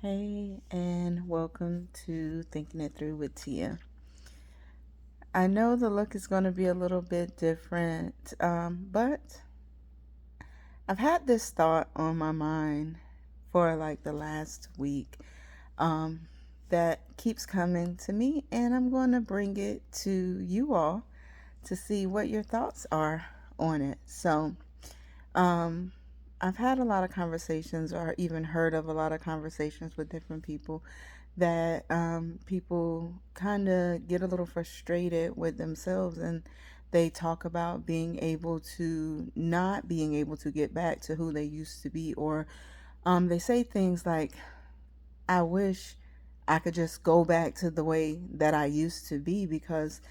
Hey, and welcome to Thinking It Through with Tia. I know the look is going to be a little bit different, but I've had this thought on my mind for like the last week um, that keeps coming to me, and I'm going to bring it to you all to see what your thoughts are on it. Um, I've had a lot of conversations, or even heard of a lot of conversations with different people that people kind of get a little frustrated with themselves, and they talk about being able to not being able to get back to who they used to be, or they say things like, I wish I could just go back to the way that I used to be, because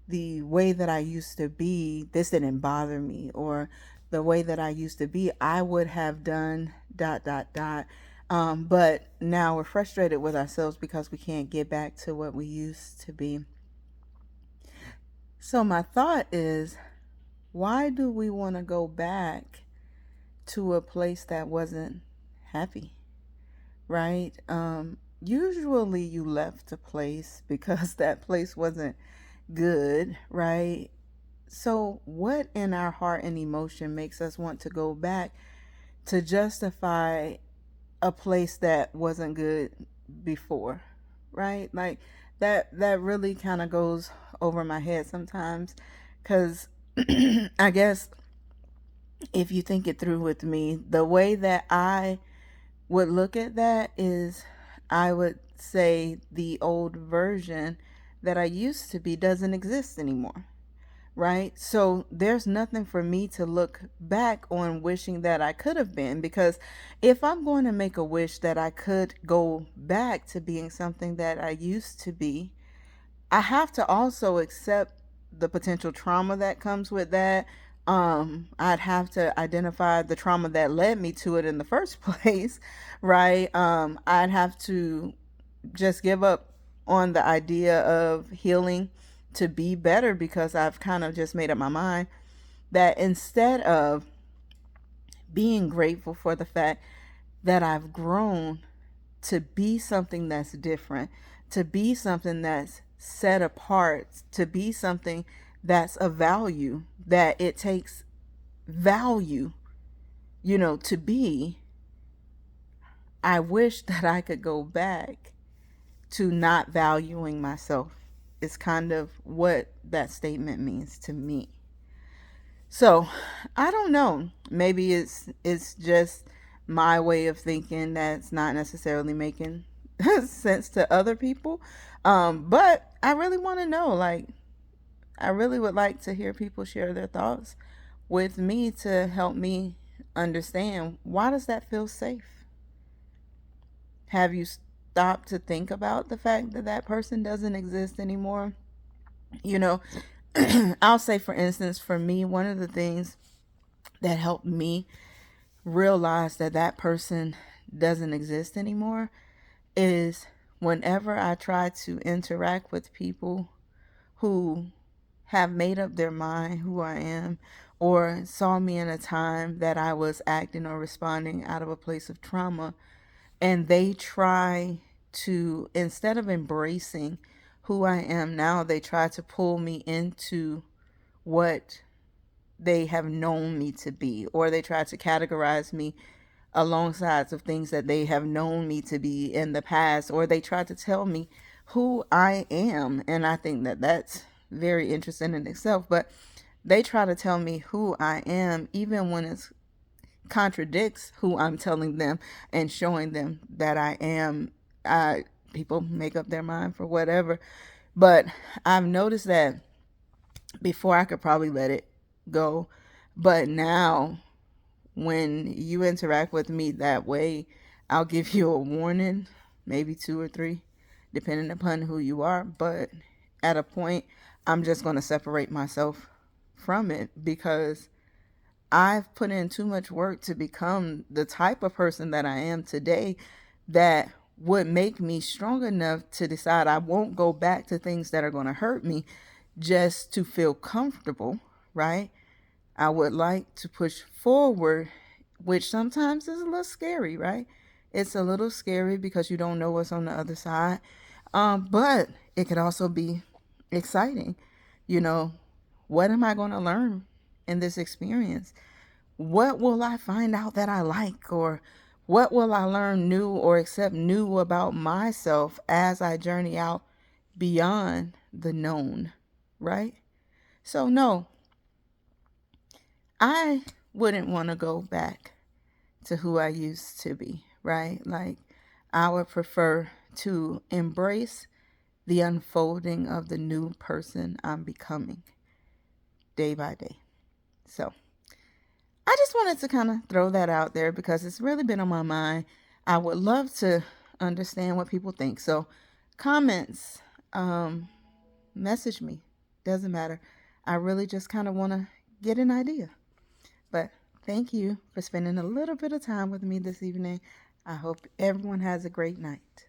the way that I used to be, this didn't bother me, or the way that I used to be, I would have done dot dot dot. But now we're frustrated with ourselves because we can't get back to what we used to be. So my thought is, why do we want to go back to a place that wasn't happy, right? Usually you left a place because that place wasn't good, right? So, what in our heart and emotion makes us want to go back to justify a place that wasn't good before, right? Like that really kind of goes over my head sometimes, cuz I guess if you think it through with me, the way that I would look at that is, I would say the old version that I used to be doesn't exist anymore, right? So there's nothing for me to look back on wishing that I could have been, because if I'm going to make a wish that I could go back to being something that I used to be, I have to also accept the potential trauma that comes with that. I'd have to identify the trauma that led me to it in the first place, right? I'd have to just give up on the idea of healing to be better, because I've kind of just made up my mind that instead of being grateful for the fact that I've grown to be something that's different, to be something that's set apart, to be something that's of value, that it takes value, to be, I wish that I could go back to not valuing myself, is kind of what that statement means to me. So, I don't know. Maybe it's just my way of thinking that's not necessarily making sense to other people. But I really want to know, like, I really would like to hear people share their thoughts with me to help me understand, why does that feel safe? Have you stopped to think about the fact that that person doesn't exist anymore? You know, I'll say, for instance, for me, one of the things that helped me realize that that person doesn't exist anymore is whenever I try to interact with people who have made up their mind who I am, or saw me in a time that I was acting or responding out of a place of trauma, and they try to, instead of embracing who I am now, they try to pull me into what they have known me to be, or they try to categorize me alongside of things that they have known me to be in the past, or they try to tell me who I am. And I think that that's very interesting in itself, but they try to tell me who I am even when it contradicts who I'm telling them and showing them that I am. People make up their mind for whatever, but I've noticed that before I could probably let it go, but now when you interact with me that way, I'll give you a warning, maybe two or three, depending upon who you are. But at a point, I'm just going to separate myself from it, because I've put in too much work to become the type of person that I am today, that would make me strong enough to decide I won't go back to things that are going to hurt me just to feel comfortable, right? I would like to push forward, which sometimes is a little scary, right? It's a little scary because you don't know what's on the other side. But it could also be exciting. You know, what am I going to learn in this experience? What will I find out that I like? Or what will I learn new or accept new about myself as I journey out beyond the known, right? So, no, I wouldn't want to go back to who I used to be, right? Like, I would prefer to embrace the unfolding of the new person I'm becoming day by day. So, I just wanted to kind of throw that out there because it's really been on my mind. I would love to understand what people think. So, comments, message me. Doesn't matter. I really just kind of want to get an idea. But thank you for spending a little bit of time with me this evening. I hope everyone has a great night.